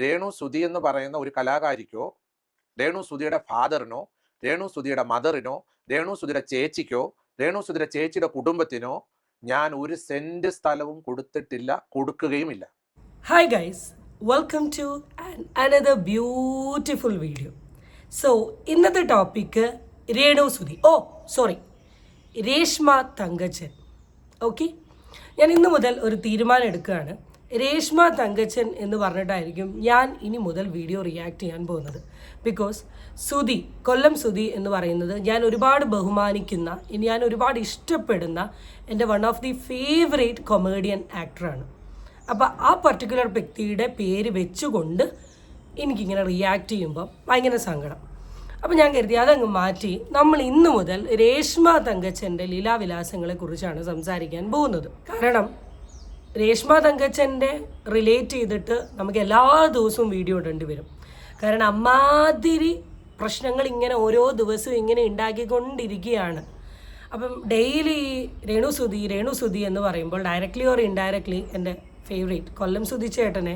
രേണു സുധി എന്ന് പറയുന്ന ഒരു കലാകാരിക്കോ, രേണു സുധിയുടെ ഫാദറിനോ, രേണു സുധിയുടെ മദറിനോ, രേണു സുധിയുടെ ചേച്ചിക്കോ, രേണു സുധിയുടെ ചേച്ചിയുടെ കുടുംബത്തിനോ ഞാൻ ഒരു സെന്റ് സ്ഥലവും കൊടുത്തിട്ടില്ല, കൊടുക്കുകയുമില്ല. Hi guys, welcome to another beautiful video. So, ഇന്നത്തെ ടോപ്പിക്ക് രേണു സുധി, രേഷ്മ തങ്കച്ചൻ. ഓക്കെ, ഞാൻ ഇന്ന് മുതൽ ഒരു തീരുമാനം എടുക്കുകയാണ്. രേഷ്മ തങ്കച്ചൻ എന്ന് പറഞ്ഞിട്ടായിരിക്കും ഞാൻ ഇനി മുതൽ വീഡിയോ റിയാക്ട് ചെയ്യാൻ പോകുന്നത്. ബിക്കോസ് സുധി, കൊല്ലം സുധി എന്ന് പറയുന്നത് ഞാൻ ഒരുപാട് ബഹുമാനിക്കുന്ന, ഞാൻ ഒരുപാട് ഇഷ്ടപ്പെടുന്ന എൻ്റെ one of the favourite comedian ആക്ടറാണ്. അപ്പോൾ ആ പർട്ടിക്കുലർ വ്യക്തിയുടെ പേര് വെച്ചുകൊണ്ട് എനിക്കിങ്ങനെ റിയാക്ട് ചെയ്യുമ്പോൾ ഭയങ്കര സങ്കടം. അപ്പോൾ ഞാൻ കരുതി അതങ്ങ് മാറ്റി നമ്മൾ ഇന്ന് മുതൽ രേഷ്മ തങ്കച്ചൻ്റെ ലീലാവിലാസങ്ങളെക്കുറിച്ചാണ് സംസാരിക്കാൻ പോകുന്നത്. കാരണം രേഷ്മ തങ്കച്ചൻ്റെ റിലേറ്റ് ചെയ്തിട്ട് നമുക്ക് എല്ലാ ദിവസവും വീഡിയോ ഇടേണ്ടി വരും. കാരണം അമ്മാതിരി പ്രശ്നങ്ങൾ ഇങ്ങനെ ഓരോ ദിവസവും ഇങ്ങനെ ഉണ്ടാക്കിക്കൊണ്ടിരിക്കുകയാണ്. അപ്പം ഡെയിലി രേണു സുധി എന്ന് പറയുമ്പോൾ ഡയറക്റ്റ്ലി ഓർ ഇൻഡയറക്റ്റ്ലി എൻ്റെ ഫേവറേറ്റ് കൊല്ലം സുധി ചേട്ടനെ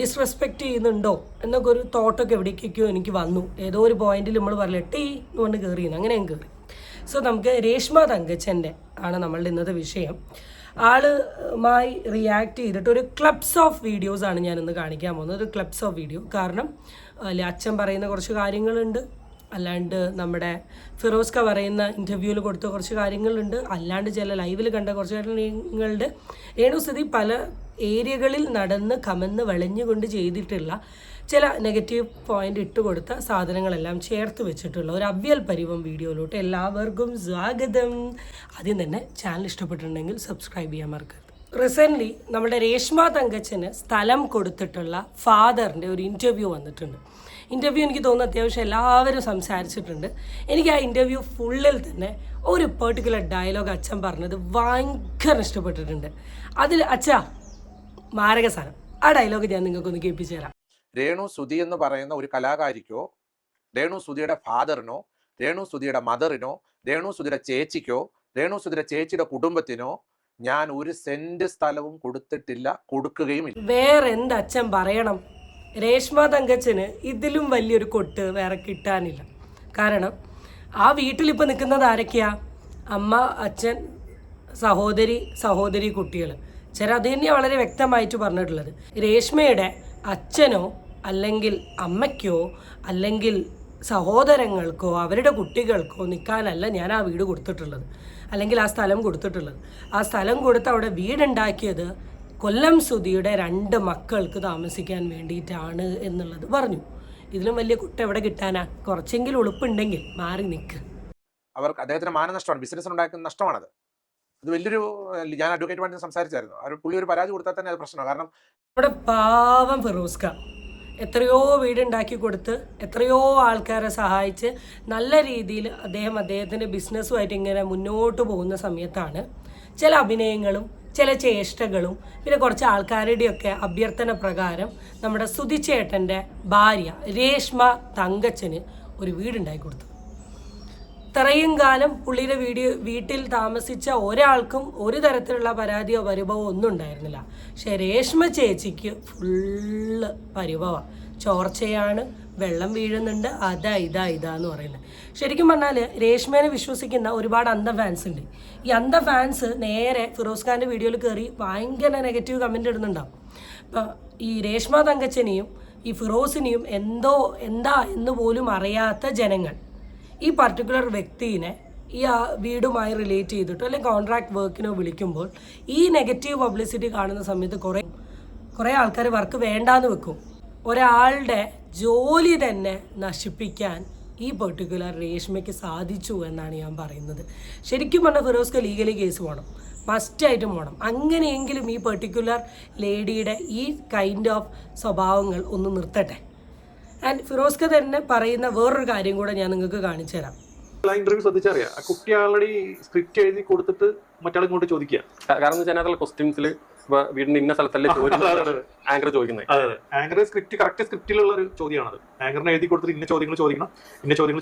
ഡിസ്റെസ്പെക്റ്റ് ചെയ്യുന്നുണ്ടോ എന്നൊക്കെ ഒരു തോട്ടൊക്കെ എവിടേക്കൊക്കെയോ എനിക്ക് വന്നു. ഏതോ ഒരു പോയിന്റിൽ നമ്മൾ പറയില്ല ടീ എന്ന് കൊണ്ട് കയറിയെന്ന്, അങ്ങനെ ഞാൻ കയറി. സോ നമുക്ക് രേഷ്മ തങ്കച്ചൻ്റെ ആണ് നമ്മളുടെ ഇന്നത്തെ വിഷയം. ആളുമായി റിയാക്ട് ചെയ്തിട്ട് ഒരു ക്ലബ്സ് ഓഫ് വീഡിയോസ് ആണ് ഞാനിന്ന് കാണിക്കാൻ പോകുന്നത്. ഒരു ക്ലബ്സ് ഓഫ് വീഡിയോ. കാരണം അച്ഛൻ പറയുന്ന കുറച്ച് കാര്യങ്ങളുണ്ട്, അല്ലാണ്ട് നമ്മുടെ ഫിറോസ്ക പറയുന്ന ഇൻ്റർവ്യൂവിൽ കൊടുത്ത കുറച്ച് കാര്യങ്ങളുണ്ട്, അല്ലാണ്ട് ചില ലൈവിൽ കണ്ട കുറച്ച് കാര്യങ്ങളുണ്ട്. രേണു സുധി പല ഏരിയകളിൽ നടന്ന് കമന്ന് വളഞ്ഞുകൊണ്ട് ചെയ്തിട്ടുള്ള ചില നെഗറ്റീവ് പോയിന്റ് ഇട്ട് കൊടുത്ത സാധനങ്ങളെല്ലാം ചേർത്ത് വെച്ചിട്ടുള്ള ഒരു അവ്യൽ പരിവം വീഡിയോയിലോട്ട് എല്ലാവർക്കും സ്വാഗതം. ആദ്യം തന്നെ ചാനൽ ഇഷ്ടപ്പെട്ടിട്ടുണ്ടെങ്കിൽ സബ്സ്ക്രൈബ് ചെയ്യാൻ മറക്കരുത്. റീസെൻ്റ്ലി നമ്മുടെ രേഷ്മ തങ്കച്ചന് സ്ഥലം കൊടുത്തിട്ടുള്ള ഫാദറിൻ്റെ ഒരു ഇൻ്റർവ്യൂ വന്നിട്ടുണ്ട്. ഇൻ്റർവ്യൂ എനിക്ക് തോന്നുന്നു അത്യാവശ്യം എല്ലാവരും സംസാരിച്ചിട്ടുണ്ട്. എനിക്ക് ആ ഇൻ്റർവ്യൂ ഫുള്ളിൽ തന്നെ ഒരു പെർട്ടിക്കുലർ ഡയലോഗ് അച്ഛൻ പറഞ്ഞത് ഭയങ്കര ഇഷ്ടപ്പെട്ടിട്ടുണ്ട്. അതിൽ അച്ഛാ മാരക സാധനം, ആ ഡയലോഗ് ഞാൻ നിങ്ങൾക്കൊന്ന് കേൾപ്പിച്ചു തരാം. രേണു സുധി എന്ന് പറയുന്ന ഒരു കലാകാരിക്കോ, രേണു സുധിയുടെ ഫാദറിനോ, രേണു സുധിയുടെ മദറിനോ, രേണു സുധിയുടെ ചേച്ചിക്കോ, രേണു സുധിയുടെ ചേച്ചിയുടെ കുടുംബത്തിനോ ഞാൻ ഒരു സെന്റ് സ്ഥലവും കൊടുത്തിട്ടില്ല, കൊടുക്കുകയുമില്ല. വേറെ എന്ത് അച്ഛൻ പറയണം? രേഷ്മ തങ്കച്ചന് ഇതിലും വലിയൊരു കൊട്ട് വേറെ കിട്ടാനില്ല. കാരണം ആ വീട്ടിലിപ്പോൾ നിൽക്കുന്നത് ആരൊക്കെയാ? അമ്മ, അച്ഛൻ, സഹോദരി കുട്ടികൾ. അത് തന്നെയാണ് വളരെ വ്യക്തമായിട്ട് പറഞ്ഞിട്ടുള്ളത്. രേഷ്മയുടെ അച്ഛനോ അല്ലെങ്കിൽ അമ്മയ്ക്കോ അല്ലെങ്കിൽ സഹോദരങ്ങൾക്കോ അവരുടെ കുട്ടികൾക്കോ നിൽക്കാനല്ല ഞാൻ ആ വീട് കൊടുത്തിട്ടുള്ളത്, അല്ലെങ്കിൽ ആ സ്ഥലം കൊടുത്തിട്ടുള്ളത്. ആ സ്ഥലം കൊടുത്ത് അവിടെ വീടുണ്ടാക്കിയത് കൊല്ലം സുധിയുടെ 2 മക്കൾക്ക് താമസിക്കാൻ വേണ്ടിയിട്ടാണ് എന്നുള്ളത് പറഞ്ഞു. ഇതിലും വലിയ കുട്ട എവിടെ കിട്ടാനാ? കുറച്ചെങ്കിലും ഉളുപ്പുണ്ടെങ്കിൽ മാറി നിൽക്ക്. അവർക്ക് അദ്ദേഹത്തിന് മാനനഷ്ടമാണ്, ബിസിനസ് ഉണ്ടാക്കുന്ന നഷ്ടമാണത്. അത് വലിയൊരു, ഞാൻ അഡ്വക്കേറ്റുമായിട്ട് സംസാരിച്ചായിരുന്നു. പുള്ളി ഒരു പരാതി കൊടുത്താൽ തന്നെ അത് പ്രശ്നമാണ്. കാരണം നമ്മുടെ പാവം ഫിറോസ്ക എത്രയോ വീടുണ്ടാക്കി കൊടുത്ത് എത്രയോ ആൾക്കാരെ സഹായിച്ച് നല്ല രീതിയിൽ അദ്ദേഹത്തിൻ്റെ ബിസിനസ്സുമായിട്ട് ഇങ്ങനെ മുന്നോട്ട് പോകുന്ന സമയത്താണ് ചില അഭിനയങ്ങളും ചില ചേഷ്ടകളും പിന്നെ കുറച്ച് ആൾക്കാരുടെയൊക്കെ അഭ്യർത്ഥന പ്രകാരം നമ്മുടെ സുധിച്ചേട്ടൻ്റെ ഭാര്യ രേഷ്മ തങ്കച്ചന് ഒരു വീടുണ്ടാക്കി കൊടുത്തു. ഇത്രയും കാലം പുള്ളിയുടെ വീട്ടിൽ താമസിച്ച ഒരാൾക്കും ഒരു തരത്തിലുള്ള പരാതിയോ പരിഭവമോ ഒന്നും ഉണ്ടായിരുന്നില്ല. പക്ഷേ രേഷ്മ ചേച്ചിക്ക് ഫുള്ള് പരിഭവമാണ്, ചോർച്ചയാണ്, വെള്ളം വീഴുന്നുണ്ട്, ഇതാന്ന് പറയുന്നത്. ശരിക്കും പറഞ്ഞാൽ രേഷ്മേനെ വിശ്വസിക്കുന്ന ഒരുപാട് അന്ധ ഫാൻസ് ഉണ്ട്. ഈ അന്ധ ഫാൻസ് നേരെ ഫിറോസ് ഖാൻ്റെ വീഡിയോയിൽ കയറി ഭയങ്കര നെഗറ്റീവ് കമൻ്റ് ഇടുന്നുണ്ടാവും. ഇപ്പം ഈ രേഷ്മ തങ്കച്ചനെയും ഈ ഫിറോസിനെയും എന്താ എന്ന് പോലും അറിയാത്ത ജനങ്ങൾ ഈ പർട്ടിക്കുലർ വ്യക്തിനെ ഈ വീടുമായി റിലേറ്റ് ചെയ്തിട്ടോ അല്ലെങ്കിൽ കോൺട്രാക്ട് വർക്കിനോ വിളിക്കുമ്പോൾ ഈ നെഗറ്റീവ് പബ്ലിസിറ്റി കാണുന്ന സമയത്ത് കുറേ ആൾക്കാർ വർക്ക് വേണ്ടാന്ന് വെക്കും. ഒരാളുടെ ജോലി തന്നെ നശിപ്പിക്കാൻ ഈ പെർട്ടിക്കുലർ രേഷ്മയ്ക്ക് സാധിച്ചു എന്നാണ് ഞാൻ പറയുന്നത്. ശരിക്കും പറഞ്ഞാൽ ഫിറോസ്ക്ക് ലീഗലി കേസ് പോകണം, മസ്റ്റായിട്ടും പോകണം. അങ്ങനെയെങ്കിലും ഈ പെർട്ടിക്കുലർ ലേഡിയുടെ ഈ കൈൻഡ് ഓഫ് സ്വഭാവങ്ങൾ ഒന്ന് നിർത്തട്ടെ. ആൻഡ് ഫിറോസ്ക തന്നെ പറയുന്ന വേറൊരു കാര്യം കൂടെ ഞാൻ നിങ്ങൾക്ക് കാണിച്ചു തരാം. ഇന്റർവ്യൂ ശ്രദ്ധിച്ചറിയാം, ആ കുട്ടി ആൾറെഡി സ്ക്രിപ്റ്റ് എഴുതി കൊടുത്തിട്ട് മറ്റാളെ കൊണ്ട് ചോദിക്കുക. കാരണം ജനറൽ ക്വസ്റ്റ്യൻസിൽ ഇപ്പൊ വീടിന്റെ ഇന്ന സ്ഥലത്തല്ലേ ആങ്കർ ചോദിക്കുന്നത്. അതെ ആങ്കർ കറക്റ്റ് സ്ക്രിപ്റ്റിലുള്ള ഒരു ചോദ്യമാണത്. ആങ്കറിന് എഴുതി കൊടുത്തിട്ട് ഇന്ന ചോദ്യങ്ങൾ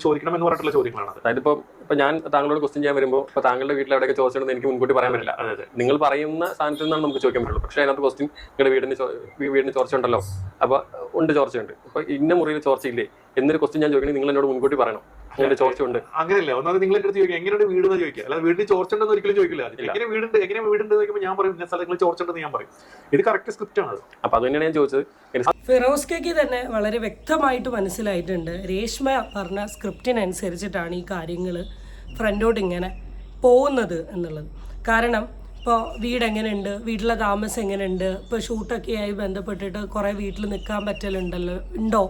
ചോദിക്കണം എന്ന് പറഞ്ഞിട്ടുള്ള ചോദ്യങ്ങളാണ്. അതായത് ഇപ്പൊ ഞാൻ താങ്കളോട് ക്വസ്റ്റ്യൻ ചെയ്യാൻ വരുമ്പോൾ ഇപ്പൊ താങ്കളുടെ വീട്ടിൽ എവിടെയൊക്കെ ചോദിച്ചിട്ടുണ്ടെന്ന് എനിക്ക് മുൻകൂട്ടി പറയാൻ പറ്റില്ല. അതെ നിങ്ങൾ പറയുന്ന സാധനത്തിൽ നിന്നാണ് നമുക്ക് ചോദിക്കാൻ പറ്റുള്ളൂ. പക്ഷേ അതിനകത്ത് ക്വസ്റ്റ്യൻ നിങ്ങളുടെ വീടിന് ചോർച്ചയുണ്ടല്ലോ, അപ്പൊ ഉണ്ട് ചോർച്ചയുണ്ട്, അപ്പൊ ഇന്ന മുറിയിൽ ചോർച്ചയില്ലേ എന്നൊരു ക്വസ്റ്റ്യൻ ഞാൻ ചോദിക്കണമെങ്കിൽ നിങ്ങൾ എന്നോട് മുൻകൂട്ടി പറയണം അങ്ങനെ ചോർച്ചയുണ്ട്. അങ്ങനെയല്ല, ഒന്നാമത് നിങ്ങൾ എന്റെ അടുത്ത് ചോദിക്കുക എങ്ങനെയാണ് വീട് എന്ന് ചോദിക്കുക, അല്ലാതെ വീട്ടിൽ ചോർച്ചുണ്ടെന്ന് ഒരിക്കലും ചോദിക്കില്ല. എങ്ങനെ വീടുണ്ട് ചോദിക്കുമ്പോൾ ഞാൻ പറയും ഇന്ന സ്ഥലങ്ങളിൽ ചോർച്ചുണ്ടെന്ന് ഞാൻ പറയും. ഇത് കറക്റ്റ് സ്ക്രിപ്റ്റ് ആണ്. അപ്പൊ അത് തന്നെയാണ് ഞാൻ ചോദിച്ചത്. ഫിറോസ്കയ്ക്ക് തന്നെ വളരെ വ്യക്തമായിട്ട് മനസ്സിലായിട്ടുണ്ട് രേഷ്മ പറഞ്ഞ സ്ക്രിപ്റ്റിനനുസരിച്ചിട്ടാണ് ഈ കാര്യങ്ങൾ ഫ്രണ്ടോട്ട് ഇങ്ങനെ പോകുന്നത് എന്നുള്ളത്. കാരണം ഇപ്പോൾ വീട് എങ്ങനെയുണ്ട്, വീട്ടിലെ താമസം എങ്ങനെയുണ്ട്, ഇപ്പോൾ ഷൂട്ടൊക്കെ ആയി ബന്ധപ്പെട്ടിട്ട് കുറേ വീട്ടിൽ നിൽക്കാൻ ഉണ്ടോ,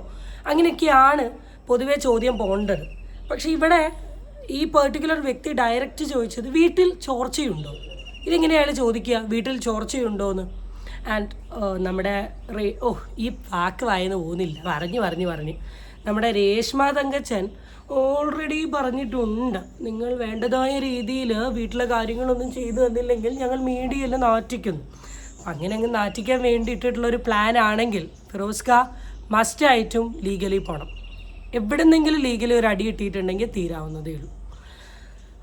അങ്ങനെയൊക്കെയാണ് പൊതുവേ ചോദ്യം പോകേണ്ടത്. പക്ഷെ ഇവിടെ ഈ പെർട്ടിക്കുലർ വ്യക്തി ഡയറക്റ്റ് ചോദിച്ചത് വീട്ടിൽ ചോർച്ചയുണ്ടോ. ഇതെങ്ങനെയാണ് ചോദിക്കുക വീട്ടിൽ ചോർച്ചയുണ്ടോ എന്ന്. ആൻഡ് നമ്മുടെ ഈ വാക്ക് വായന്ന് പോകുന്നില്ല, പറഞ്ഞ് നമ്മുടെ രേഷ്മ തങ്കച്ചൻ ഓൾറെഡി പറഞ്ഞിട്ടുണ്ട്, നിങ്ങൾ വേണ്ടതായ രീതിയിൽ വീട്ടിലെ കാര്യങ്ങളൊന്നും ചെയ്തു തന്നില്ലെങ്കിൽ ഞങ്ങൾ മീഡിയയിൽ നാറ്റിക്കുന്നു. അങ്ങനെ അങ്ങ് നാറ്റിക്കാൻ വേണ്ടിയിട്ടുള്ളൊരു പ്ലാൻ ആണെങ്കിൽ ഫിറോസ്ക മസ്റ്റായിട്ടും ലീഗലി പോകണം. എവിടെന്നെങ്കിലും ലീഗലി ഒരു അടി കിട്ടിയിട്ടുണ്ടെങ്കിൽ തീരാവുന്നതേ ഉള്ളൂ.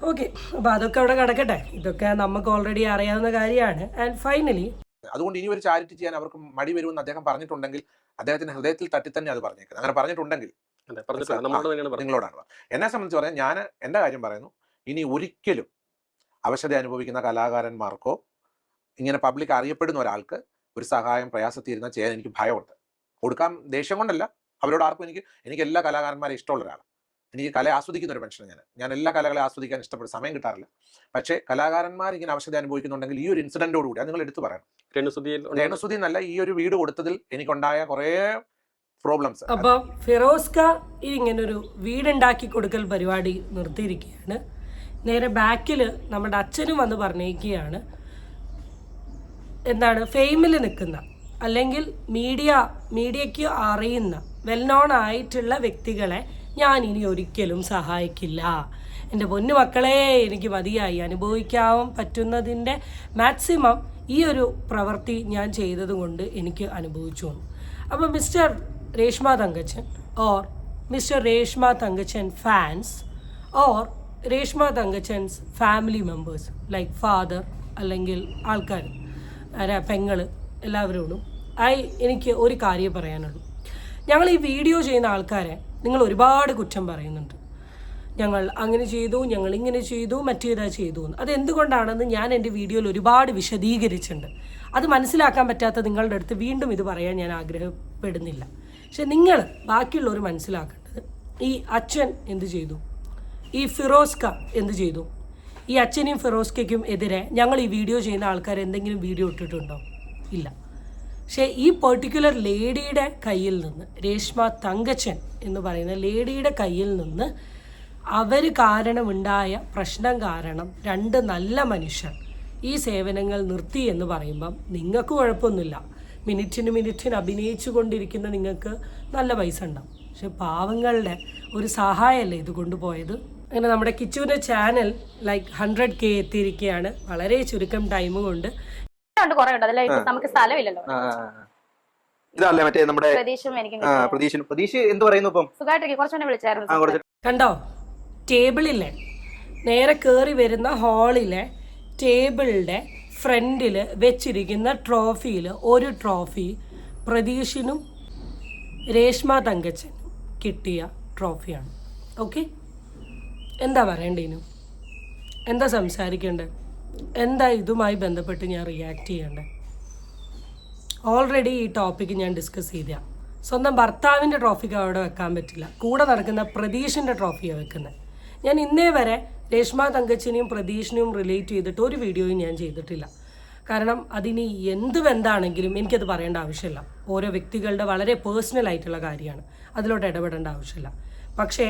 ഓക്കെ, അപ്പോൾ അതൊക്കെ അവിടെ കിടക്കട്ടെ. ഇതൊക്കെ നമുക്ക് ഓൾറെഡി അറിയാവുന്ന കാര്യമാണ്. ആൻഡ് ഫൈനലി അതുകൊണ്ട് ഇനി ഒരു ചാരിറ്റി ചെയ്യാൻ അവർക്ക് മടി വരുമെന്ന് അദ്ദേഹം പറഞ്ഞിട്ടുണ്ടെങ്കിൽ അദ്ദേഹത്തിന്റെ ഹൃദയത്തിൽ തട്ടി തന്നെ അത് പറഞ്ഞേക്കുന്നത്. അങ്ങനെ പറഞ്ഞിട്ടുണ്ടെങ്കിൽ നിങ്ങളോടാണ്. എന്നെ സംബന്ധിച്ച് പറയാൻ ഞാൻ എൻ്റെ കാര്യം പറയുന്നു, ഇനി ഒരിക്കലും അവശത അനുഭവിക്കുന്ന കലാകാരന്മാർക്കോ ഇങ്ങനെ പബ്ലിക് അറിയപ്പെടുന്ന ഒരാൾക്ക് ഒരു സഹായം പ്രയാസത്തീരുന്ന ചെയ്യാൻ എനിക്ക് ഭയമുണ്ട്. കൊടുക്കാൻ ദേഷ്യം കൊണ്ടല്ല, അവരോട് ആർക്കും എനിക്ക് എല്ലാ കലാകാരന്മാരെ ഇഷ്ടമുള്ള ഒരാളാണ്. എനിക്ക് കല ആസ്വദിക്കുന്ന ഒരു മനുഷ്യനാണ് ഞാൻ എല്ലാ കലകളെ ആസ്വദിക്കാൻ ഇഷ്ടപ്പെടുന്ന സമയം കിട്ടാറില്ല. പക്ഷേ കലാകാരന്മാർ ഇങ്ങനെ അവശത അനുഭവിക്കുന്നുണ്ടെങ്കിൽ ഈ ഒരു ഇൻസിഡന്റോടുകൂടി അത് നിങ്ങൾ എടുത്തു പറയണം. രേണുസുതി എന്നല്ല, ഈ ഒരു വീട് കൊടുത്തതിൽ എനിക്കുണ്ടായ കുറേ പ്രോബ്ലംസ്. അപ്പൊ ഫിറോസ്ക ഇങ്ങനൊരു വീടുണ്ടാക്കി കൊടുക്കൽ പരിപാടി നിർത്തിയിരിക്കുകയാണ്. നേരെ ബാക്കിൽ നമ്മുടെ അച്ഛനും വന്ന് പറഞ്ഞിരിക്കുകയാണ്, എന്താണ് ഫെയിമിൽ നിൽക്കുന്ന അല്ലെങ്കിൽ മീഡിയയ്ക്ക് അറിയുന്ന വെൽ നോൺ ആയിട്ടുള്ള വ്യക്തികളെ ഞാൻ ഇനി ഒരിക്കലും സഹായിക്കില്ല. എൻ്റെ പൊന്നു മക്കളെ, എനിക്ക് മതിയായി. അനുഭവിക്കാൻ പറ്റുന്നതിൻ്റെ മാക്സിമം ഈ ഒരു പ്രവൃത്തി ഞാൻ ചെയ്തതുകൊണ്ട് എനിക്ക് അനുഭവിച്ചു വന്നു. അപ്പോൾ mister Reshma Thankachan or mister Reshma Thankachan fans or Reshma തങ്കച്ചൻസ് ഫാമിലി മെമ്പേഴ്സ് ലൈക്ക് ഫാദർ അല്ലെങ്കിൽ ആൾക്കാർ പെങ്ങൾ എല്ലാവരോടും എനിക്ക് ഒരു കാര്യം പറയാനുള്ളൂ. ഞങ്ങൾ ഈ വീഡിയോ ചെയ്യുന്ന ആൾക്കാരെ നിങ്ങൾ ഒരുപാട് കുറ്റം പറയുന്നുണ്ട്. ഞങ്ങൾ അങ്ങനെ ചെയ്തു, ഞങ്ങൾ ഇങ്ങനെ ചെയ്തു, മറ്റേതാ ചെയ്തു എന്ന്. അതെന്തുകൊണ്ടാണെന്ന് ഞാൻ എൻ്റെ വീഡിയോയിൽ ഒരുപാട് വിശദീകരിച്ചിട്ടുണ്ട്. അത് മനസ്സിലാക്കാൻ പറ്റാത്ത നിങ്ങളുടെ അടുത്ത് വീണ്ടും ഇത് പറയാൻ ഞാൻ ആഗ്രഹപ്പെടുന്നില്ല. പക്ഷെ നിങ്ങൾ ബാക്കിയുള്ളവർ മനസ്സിലാക്കേണ്ടത്, ഈ അച്ഛൻ എന്ത് ചെയ്തു, ഈ ഫിറോസ്ക എന്ത് ചെയ്തു, ഈ അച്ഛനും ഫിറോസ്കയ്ക്കും എതിരെ ഞങ്ങൾ ഈ വീഡിയോ ചെയ്യുന്ന ആൾക്കാർ എന്തെങ്കിലും വീഡിയോ ഇട്ടിട്ടുണ്ടോ? ഇല്ല. പക്ഷേ ഈ പെർട്ടിക്കുലർ ലേഡിയുടെ കയ്യിൽ നിന്ന്, രേഷ്മ തങ്കച്ചൻ എന്ന് പറയുന്ന ലേഡിയുടെ കയ്യിൽ നിന്ന് അവർ കാരണമുണ്ടായ പ്രശ്നം കാരണം 2 നല്ല മനുഷ്യർ ഈ സേവനങ്ങൾ നിർത്തി എന്ന് പറയുമ്പം നിങ്ങൾക്ക് കുഴപ്പമൊന്നുമില്ല. മിനിറ്റിന് അഭിനയിച്ചു കൊണ്ടിരിക്കുന്ന നിങ്ങൾക്ക് നല്ല പൈസ ഉണ്ടാവും. പക്ഷെ പാവങ്ങളുടെ ഒരു സഹായമല്ലേ ഇത് കൊണ്ടുപോയത്. അങ്ങനെ നമ്മുടെ കിച്ചുവിൻ്റെ ചാനൽ ലൈക്ക് 100K എത്തിയിരിക്കുകയാണ് വളരെ ചുരുക്കം ടൈം കൊണ്ട്. നമുക്ക് സ്ഥലമില്ലല്ലോ. ഇതല്ലേ മറ്റേ നമ്മുടെ പ്രതീക്ഷ എന്ത് പറയുന്നു ഇപ്പം? വിളിച്ചായിരുന്നു. കണ്ടോ, ടേബിളിലെ നേരെ കയറി വരുന്ന ഹാളിലെ ടേബിളിന്റെ ഫ്രണ്ടിൽ വെച്ചിരിക്കുന്ന ട്രോഫിയിൽ ഒരു ട്രോഫി പ്രതീഷിനും രേഷ്മ തങ്കച്ചനും കിട്ടിയ ട്രോഫിയാണ്. ഓക്കെ, എന്താ പറയേണ്ടതിനും, എന്താ സംസാരിക്കേണ്ടത്, എന്താ ഇതുമായി ബന്ധപ്പെട്ട് ഞാൻ റിയാക്ട് ചെയ്യേണ്ടത്? ഓൾറെഡി ഈ ടോപ്പിക്ക് ഞാൻ ഡിസ്കസ് ചെയ്ത. സ്വന്തം ഭർത്താവിൻ്റെ ട്രോഫിക്ക് അവിടെ വെക്കാൻ പറ്റില്ല, കൂടെ നടക്കുന്ന പ്രതീഷിൻ്റെ ട്രോഫിയാണ് വെക്കുന്നത്. ഞാൻ ഇന്നേ വരെ രേഷ്മ തങ്കച്ചനെയും പ്രതീഷിനെയും റിലേറ്റ് ചെയ്തിട്ട് ഒരു വീഡിയോയും ഞാൻ ചെയ്തിട്ടില്ല. കാരണം അതിന് എന്താണെങ്കിലും എനിക്കത് പറയേണ്ട ആവശ്യമില്ല. ഓരോ വ്യക്തികളുടെ വളരെ പേഴ്സണൽ ആയിട്ടുള്ള കാര്യമാണ്, അതിലോട്ട് ഇടപെടേണ്ട ആവശ്യമില്ല. പക്ഷേ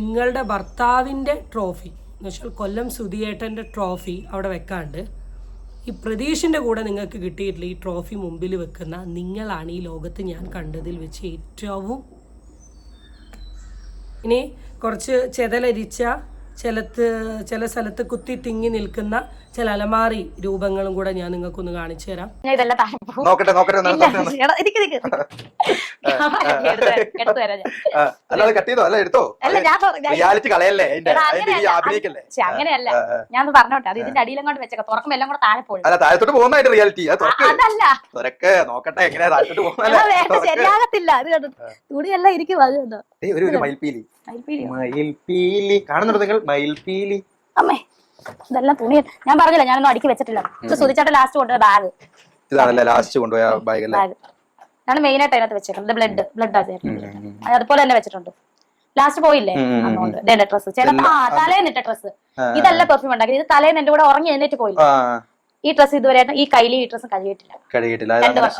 നിങ്ങളുടെ ഭർത്താവിൻ്റെ ട്രോഫി എന്ന് വെച്ചാൽ കൊല്ലം സുധിയേട്ടൻ്റെ ട്രോഫി അവിടെ വെക്കാണ്ട് ഈ പ്രതീഷിൻ്റെ കൂടെ നിങ്ങൾക്ക് കിട്ടിയിട്ടുള്ള ഈ ട്രോഫി മുമ്പിൽ വെക്കുന്ന നിങ്ങളാണ് ഈ ലോകത്ത് ഞാൻ കണ്ടതിൽ വെച്ച് ഏറ്റവും ഇനി കുറച്ച് ചെതലരിച്ച ചില സ്ഥലത്ത് കുത്തി തിങ്ങി നിൽക്കുന്ന ചില അലമാരി രൂപങ്ങളും കൂടെ ഞാൻ നിങ്ങൾക്കൊന്ന് കാണിച്ചു തരാം. ഞാൻ ഇതെല്ലാം താഴെ പോകും. നോക്കട്ടെ ഇല്ല, എടാ, ഇരിക്ക്. എടുത്തു തരാം ഞാൻ. അല്ലാതെ കട്ട് ചെയ്തോ? അല്ല എടുത്തോ, അല്ല ഞാൻ റിയാലിറ്റി കളയല്ലേ, എടാ, അഭിനയിക്കല്ലേ. അങ്ങനെയല്ല, ഞാൻ പറഞ്ഞോട്ടെ, അത് ഇതിന്റെ അടിയിലങ്ങോട്ട് വെച്ചേക്കാം, തുറക്കുമ്പോ എല്ലാം കൂടെ താഴെ പോകും. അല്ല താഴത്തോട്ട് പോകുന്നതായിട്ട് റിയാലിറ്റി അതല്ല, തുറക്ക് നോക്കട്ടെ എങ്ങനെയാ താഴത്തോട്ട് എടാ, വേണ്ട, ശരിയാകത്തില്ല. അത് കണ്ടു തുണിയെല്ലാം ഇരിക്കും. അത് കണ്ടോ, ഒരു മയിൽപീലി മയിൽപ്പീലിയോ? മയിൽപീലി കാണുന്നുണ്ടോ നിങ്ങൾ? മയിൽപീലി. അമ്മേ, ഇതെല്ലാം തുണി. ഞാൻ പറഞ്ഞില്ല, ഞാനൊന്നും അടുക്കി വെച്ചിട്ടില്ല. സുധിച്ചേട്ടൻ ലാസ്റ്റ് കൊണ്ടുപോയ ബാഗ് ഇതാണല്ലേ ലാസ്റ്റ് കൊണ്ടുപോയ ബാഗ് അല്ലേ? ബാഗ് ആണ് മെയിൻ ആയിട്ട് അതിനകത്ത് വെച്ചേക്കുന്നത്. ബ്ലഡ് അതുപോലെ തന്നെ വെച്ചിട്ടുണ്ട്. ലാസ്റ്റ് പോയില്ലേ അതുകൊണ്ട് ഡ്രസ്സ് ചേട്ടൻ തലേന്നിട്ട ഡ്രസ്സ്. ഇതല്ല പെർഫ്യൂം ഉണ്ടാക്കി, ഇത് തലേന്ന് എന്റെ കൂടെ ഉറങ്ങി എഴുന്നേറ്റ് പോയില്ല. ഈ ഡ്രസ്സ് ഇതുവരെ ഈ കയ്യിൽ ഈ ഡ്രസ്സ് കഴുകിയിട്ടില്ല.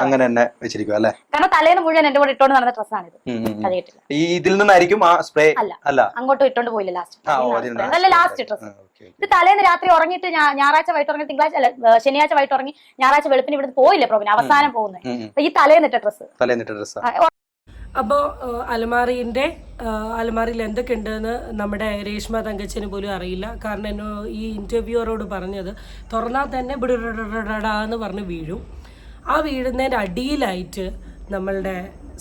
അങ്ങനെ തന്നെ വെച്ചിരിക്കും അല്ലേ? കാരണം തലേന്ന് മുഴുവൻ എന്റെ കൂടെ ഇട്ടോണ്ട് നടന്ന ഡ്രസ്സാണിത്. കഴുകിയിട്ടില്ല. ഇതിൽ നിന്നായിരിക്കും ആ സ്പ്രേ? അല്ല, അങ്ങോട്ടും ഇട്ടോണ്ട് പോയില്ല ലാസ്റ്റ്. അതല്ല ലാസ്റ്റ് ഡ്രസ്സ്. ഇത് തലേന്ന് രാത്രി ഉറങ്ങിയിട്ട് ഞായറാഴ്ച വൈകിട്ട് ഉറങ്ങി, തിങ്കളാഴ്ച അല്ല ശനിയാഴ്ച വൈകിട്ട് ഉറങ്ങി, ഞായറാഴ്ച വെളുപ്പിന് ഇവിടുന്ന് പോയില്ലേ പ്രോഗ്രാം അവസാനം പോകുന്നത്. ഈ തലേന്നിട്ട ഡ്രസ്സ്. അപ്പോൾ അലമാരിയിൽ എന്തൊക്കെ ഉണ്ടെന്ന് നമ്മുടെ രേഷ്മ തങ്കച്ചന് പോലും അറിയില്ല. കാരണം ഈ ഇൻ്റർവ്യൂവറോട് പറഞ്ഞത് തുറന്നാൽ തന്നെ എന്ന് പറഞ്ഞ് വീഴും. ആ വീഴുന്നതിൻ്റെ അടിയിലായിട്ട് നമ്മളുടെ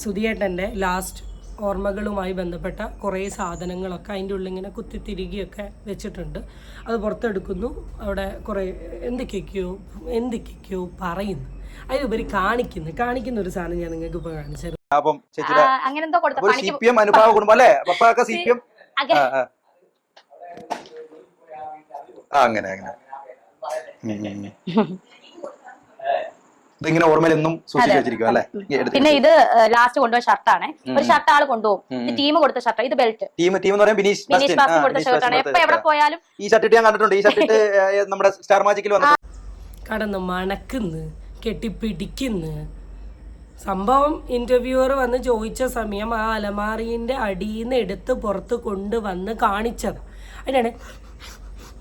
സുധിയേട്ടൻ്റെ ലാസ്റ്റ് ഓർമ്മകളുമായി ബന്ധപ്പെട്ട കുറേ സാധനങ്ങളൊക്കെ അതിൻ്റെ ഉള്ളിൽ ഇങ്ങനെ കുത്തിത്തിരികിയൊക്കെ വെച്ചിട്ടുണ്ട്. അത് പുറത്തെടുക്കുന്നു. അവിടെ കുറേ എന്തൊക്കെയൊക്കെയോ പറയുന്നു. അതിലുപരി കാണിക്കുന്ന ഒരു സാധനം ഞാൻ നിങ്ങൾക്ക് ഇപ്പോൾ കാണിച്ചത്. അങ്ങനെ എന്തോ CPM അനുഭാവ കുടുംബം അല്ലേ? പപ്പയൊക്കെ CPM. അങ്ങനെ ഇതിങ്ങനെ ഓർമ്മയിലെന്നും സൂക്ഷിച്ചു വെച്ചിരിക്കും അല്ലേ? പിന്നെ ഇത് ലാസ്റ്റ് കൊണ്ടുപോയ ഷർട്ടാണ്. ഒരു ഷർട്ട് ആള് കൊണ്ടുപോകും. ഇത് ടീം കൊടുത്ത ഷർട്ട്. ഇത് ബെൽറ്റ് ടീം എന്ന് പറയുമ്പോൾ ബിനീഷ് ബാസ്റ്റി കൊടുത്ത ഷർട്ടാണ്. എപ്പോ എവിടെ പോയാലും ഈ ഷർട്ട് ഞാൻ കണ്ടിട്ടുണ്ട്. ഈ ഷർട്ട് നമ്മുടെ സ്റ്റാർ മാജിക്കിൽ വന്നു കടന്ന് മണക്കുന്നു, കെട്ടിപ്പിടിക്കുന്നു. സംഭവം ഇന്റർവ്യൂവർ വന്ന് ചോദിച്ച സമയം ആ അലമാരീൻ്റെ അടിയിൽ നിന്ന് എടുത്ത് പുറത്ത് കൊണ്ടുവന്ന് കാണിച്ചത്. അതിനാണ്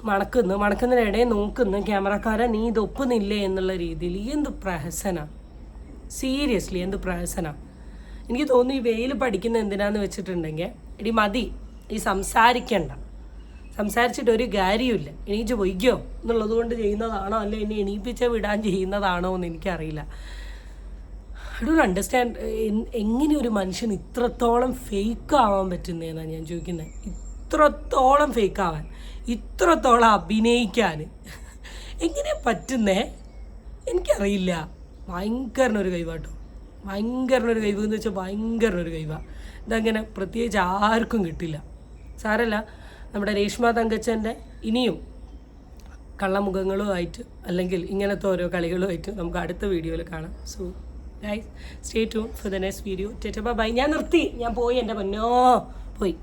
മണക്കുന്നതിനിടെ നോക്കുന്നു ക്യാമറക്കാരൻ, നീ ഇതൊപ്പുന്നില്ലേ എന്നുള്ള രീതിയിൽ. എന്ത് പ്രഹസന, സീരിയസ്ലി എന്ത് പ്രഹസന. എനിക്ക് തോന്നുന്നു ഈ വെയിൽ പഠിക്കുന്ന എന്തിനാന്ന് വെച്ചിട്ടുണ്ടെങ്കിൽ എടി മതി, ഈ സംസാരിച്ചിട്ട് ഒരു കാര്യമില്ല, എണീച്ച് പൊയ്ക്കോ എന്നുള്ളത് കൊണ്ട് ചെയ്യുന്നതാണോ അല്ല എന്നെ എണീപ്പിച്ച വിടാൻ ചെയ്യുന്നതാണോ എന്ന് എനിക്കറിയില്ല. ഐ ഡോണ്ട് അണ്ടർസ്റ്റാൻഡ് എങ്ങനെ ഒരു മനുഷ്യൻ ഇത്രത്തോളം ഫേക്ക് ആവാൻ പറ്റുന്നതെന്നാണ് ഞാൻ ചോദിക്കുന്നത്. ഇത്രത്തോളം ഫേക്ക് ആവാൻ, ഇത്രത്തോളം അഭിനയിക്കാൻ എങ്ങനെ പറ്റുന്നേ എനിക്കറിയില്ല. ഭയങ്കരനൊരു കഴിവാട്ടോ, ഭയങ്കരനൊരു കഴിവ് എന്ന് വെച്ചാൽ ഭയങ്കരനൊരു കഴിവാണ്. ഇതങ്ങനെ പ്രത്യേകിച്ച് ആർക്കും കിട്ടില്ല. സാരല്ല, നമ്മുടെ രേഷ്മ തങ്കച്ചൻ്റെ ഇനിയും കള്ളമുഖങ്ങളുമായിട്ട് അല്ലെങ്കിൽ ഇങ്ങനത്തെ ഓരോ കളികളുമായിട്ട് നമുക്ക് അടുത്ത വീഡിയോയിൽ കാണാം. So guys, stay tune for the next video. Bye. ഞാൻ നിർത്തി, ഞാൻ പോയി, എൻ്റെ പൊന്നോ പോയി.